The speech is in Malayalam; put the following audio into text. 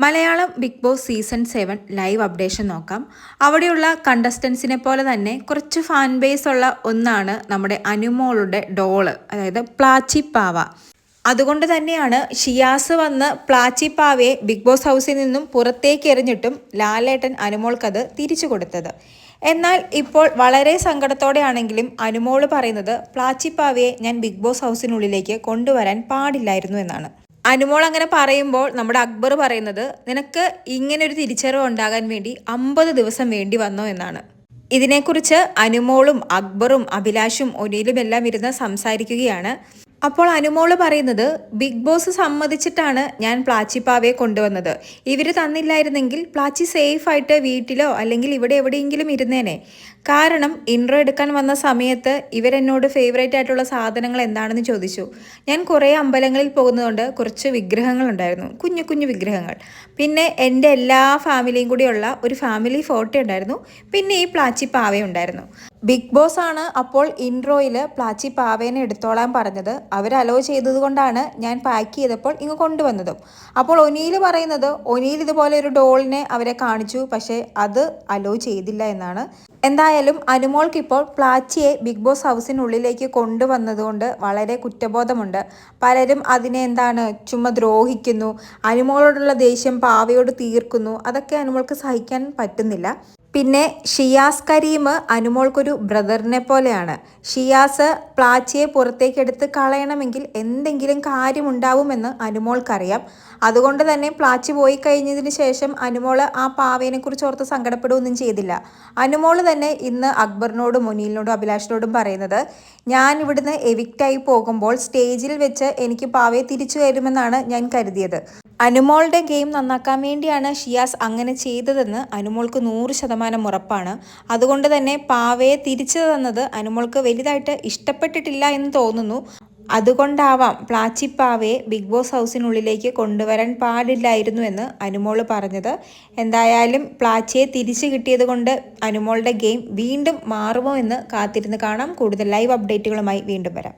Malayalam Bigg Boss season 7 live updation നോക്കാം. അവിടെയുള്ള കണ്ടസ്റ്റൻസിനെ പോലെ തന്നെ കുറച്ച് ഫാൻ ബേസ് ഉള്ള ഒന്നാണ് നമ്മുടെ അനുമോളുടെ ഡോള്, അതായത് പ്ലാച്ചിപ്പാവ. അതുകൊണ്ട് തന്നെയാണ് ഷിയാസ് വന്ന് പ്ലാച്ചിപ്പാവയെ ബിഗ് ബോസ് ഹൗസിൽ നിന്നും പുറത്തേക്ക് എറിഞ്ഞിട്ടും ലാലേട്ടൻ അനുമോൾക്കത് തിരിച്ചു കൊടുത്തത്. എന്നാൽ ഇപ്പോൾ വളരെ സങ്കടത്തോടെയാണെങ്കിലും അനുമോള് പറയുന്നത് പ്ലാച്ചിപ്പാവയെ ഞാൻ ബിഗ് ബോസ് ഹൗസിനുള്ളിലേക്ക് കൊണ്ടുവരാൻ പാടില്ലായിരുന്നു എന്നാണ്. അനുമോൾ അങ്ങനെ പറയുമ്പോൾ നമ്മുടെ അക്ബർ പറയുന്നത്, നിനക്ക് ഇങ്ങനെ ഒരു തിരിച്ചറിവ് ഉണ്ടാകാൻ വേണ്ടി 50 ദിവസം വേണ്ടി വന്നോ എന്നാണ്. ഇതിനെക്കുറിച്ച് അനുമോളും അക്ബറും അഭിലാഷും ഒനിയിലും എല്ലാം ഇരുന്ന് സംസാരിക്കുകയാണ്. അപ്പോൾ അനുമോള് പറയുന്നത്, ബിഗ് ബോസ് സമ്മതിച്ചിട്ടാണ് ഞാൻ പ്ലാച്ചിപ്പാവയെ കൊണ്ടുവന്നത്. ഇവർ തന്നില്ലായിരുന്നെങ്കിൽ പ്ലാച്ചി സേഫായിട്ട് വീട്ടിലോ അല്ലെങ്കിൽ ഇവിടെ എവിടെയെങ്കിലും ഇരുന്നേനെ. കാരണം ഇൻട്രോ എടുക്കാൻ വന്ന സമയത്ത് ഇവരെന്നോട് ഫേവറേറ്റ് ആയിട്ടുള്ള സാധനങ്ങൾ എന്താണെന്ന് ചോദിച്ചു. ഞാൻ കുറേ അമ്പലങ്ങളിൽ പോകുന്നതുകൊണ്ട് കുറച്ച് വിഗ്രഹങ്ങളുണ്ടായിരുന്നു, കുഞ്ഞു കുഞ്ഞു വിഗ്രഹങ്ങൾ. പിന്നെ എൻ്റെ എല്ലാ ഫാമിലിയും കൂടിയുള്ള ഒരു ഫാമിലി ഫോട്ടോ ഉണ്ടായിരുന്നു. പിന്നെ ഈ പ്ലാച്ചിപ്പാവയുണ്ടായിരുന്നു. ബിഗ് ബോസ് ആണ് അപ്പോൾ ഇൻട്രോയിൽ പ്ലാച്ചിപ്പാവേനെ എടുത്തോളാൻ പറഞ്ഞത്. അവർ അലോ ചെയ്തതുകൊണ്ടാണ് ഞാൻ പാക്ക് ചെയ്തപ്പോൾ ഇങ്ങ് കൊണ്ടുവന്നതും. അപ്പോൾ ഒനിയിൽ പറയുന്നത്, ഒനിയിൽ ഇതുപോലെ ഒരു ഡോളിനെ അവരെ കാണിച്ചു, പക്ഷേ അത് അലോ ചെയ്തില്ല എന്നാണ്. എന്തായാലും അനുമോൾക്കിപ്പോൾ പ്ലാച്ചിയെ ബിഗ് ബോസ് ഹൗസിനുള്ളിലേക്ക് കൊണ്ടുവന്നതുകൊണ്ട് വളരെ കുറ്റബോധമുണ്ട്. പലരും അതിനെ ചുമ്മാ ദ്രോഹിക്കുന്നു, അനുമോളോടുള്ള ദേഷ്യം പാവയോട് തീർക്കുന്നു. അതൊക്കെ അനുമോൾക്ക് സഹിക്കാൻ പറ്റുന്നില്ല. പിന്നെ ഷിയാസ് കരീം അനുമോൾക്കൊരു ബ്രദറിനെ പോലെയാണ്. ഷിയാസ് പ്ലാച്ചിയെ പുറത്തേക്ക് എടുത്ത് കളയണമെങ്കിൽ എന്തെങ്കിലും കാര്യമുണ്ടാവുമെന്ന് അനുമോൾക്കറിയാം. അതുകൊണ്ട് തന്നെ പ്ലാച്ചി പോയി കഴിഞ്ഞതിന് ശേഷം അനുമോള് ആ പാവേനെ കുറിച്ച് ഓർത്ത് സങ്കടപ്പെടുകയൊന്നും ചെയ്തില്ല. അനുമോള് തന്നെ ഇന്ന് അക്ബറിനോടും മുനീലിനോടും അഭിലാഷിനോടും പറയുന്നത്, ഞാൻ ഇവിടുന്ന് എവിക്റ്റായി പോകുമ്പോൾ സ്റ്റേജിൽ വെച്ച് എനിക്ക് പാവയെ തിരിച്ചു കയറുമെന്നാണ് ഞാൻ കരുതിയത്. അനുമോളുടെ ഗെയിം നന്നാക്കാൻ വേണ്ടിയാണ് ഷിയാസ് അങ്ങനെ ചെയ്തതെന്ന് അനുമോൾക്ക് 100% ഉറപ്പാണ്. അതുകൊണ്ട് തന്നെ പാവയെ തിരിച്ചു തന്നത് അനുമോൾക്ക് വലുതായിട്ട് ഇഷ്ടപ്പെട്ടിട്ടില്ല എന്ന് തോന്നുന്നു. അതുകൊണ്ടാവാം പ്ലാച്ചിപ്പാവയെ ബിഗ് ബോസ് ഹൗസിനുള്ളിലേക്ക് കൊണ്ടുവരാൻ പാടില്ലായിരുന്നു എന്ന് അനുമോള് പറഞ്ഞത്. എന്തായാലും പ്ലാച്ചിയെ തിരിച്ചു കിട്ടിയത് കൊണ്ട് അനുമോളുടെ ഗെയിം വീണ്ടും മാറുമോ എന്ന് കാത്തിരുന്ന് കാണാം. കൂടുതൽ ലൈവ് അപ്ഡേറ്റുകളുമായി വീണ്ടും വരാം.